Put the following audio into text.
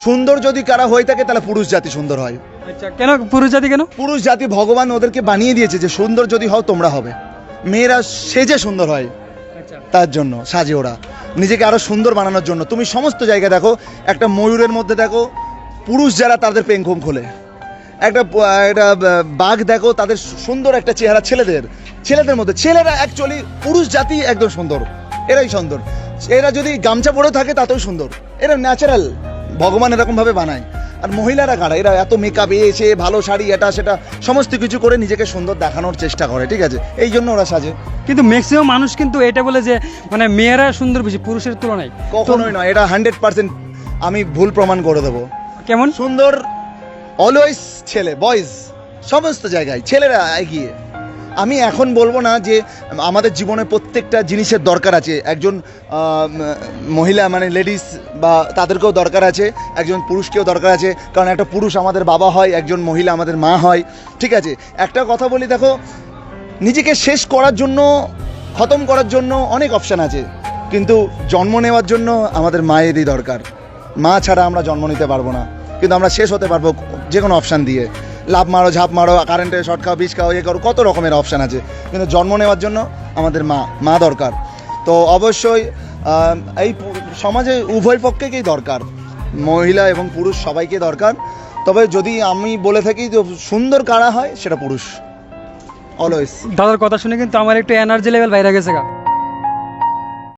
সুন্দর যদি কারা হয়ে থাকে তাহলে পুরুষ জাতি সুন্দর হয়। আচ্ছা, কেন পুরুষ জাতি কেন? পুরুষ জাতি ভগবান ওদেরকে বানিয়ে দিয়েছে যে সুন্দর যদি হও তোমরা হবে। মেয়েরা সেজে সুন্দর হয়, আচ্ছা, তার জন্য সাজে ওরা নিজেকে আরো সুন্দর বানানোর জন্য। তুমি সমস্ত জায়গায় দেখো, একটা ময়ূরের মধ্যে দেখো পুরুষ যারা তাদের পেঙ্খম খোলে, একটা বাঘ দেখো তাদের সুন্দর একটা চেহারা, ছেলেদের মধ্যে ছেলেরা অ্যাকচুয়ালি পুরুষ জাতি একদম সুন্দর, এরাই সুন্দর। এরা যদি গামছা পরেও থাকে তাতেও সুন্দর, এরা ন্যাচারাল, ভগবান এরকম ভাবে বানায়। আর মহিলারা কারা, এরা এত মেকআপ এসে ভালো শাড়ি এটা সেটা সমস্ত কিছু করে নিজেকে সুন্দর দেখানোর চেষ্টা করে, ঠিক আছে, এই জন্য ওরা সাজে। কিন্তু ম্যাক্সিমাম মানুষ কিন্তু এটা বলে যে মানে মেয়েরা সুন্দর বেশি পুরুষের তুলনায়। কখনোই নয়, এটা 100% আমি ভুল প্রমাণ করে দেবো। কেমন? সুন্দর অলওয়েজ ছেলে, বয়েজ, সমস্ত জায়গায় ছেলেরা এগিয়ে। আমি এখন বলবো না যে আমাদের জীবনে প্রত্যেকটা জিনিসের দরকার আছে, একজন মহিলা মানে লেডিস বা তাদেরকেও দরকার আছে, একজন পুরুষকেও দরকার আছে, কারণ একটা পুরুষ আমাদের বাবা হয়, একজন মহিলা আমাদের মা হয়, ঠিক আছে। একটা কথা বলি, দেখো নিজেকে শেষ করার জন্য, খতম করার জন্য অনেক অপশান আছে, কিন্তু জন্ম নেওয়ার জন্য আমাদের মায়েরই দরকার। মা ছাড়া আমরা জন্ম নিতে পারবো না, কিন্তু আমরা শেষ হতে পারবো যে কোনো অপশান দিয়ে। লাভ মারো, ঝাঁপ মারো, কারেন্টে শর্ট খাও, বিষ খাও, ইয়ে করো, কত রকমের অপশান আছে, কিন্তু জন্ম নেওয়ার জন্য আমাদের মা দরকার। তো অবশ্যই এই সমাজে উভয় পক্ষকেই দরকার, মহিলা এবং পুরুষ সবাইকে দরকার। তবে যদি আমি বলে থাকি যে সুন্দর কারা হয়, সেটা পুরুষ অলওয়েজ। দাদার কথা শুনে কিন্তু আমার একটু এনার্জি লেভেল বাইরে গেছে গা।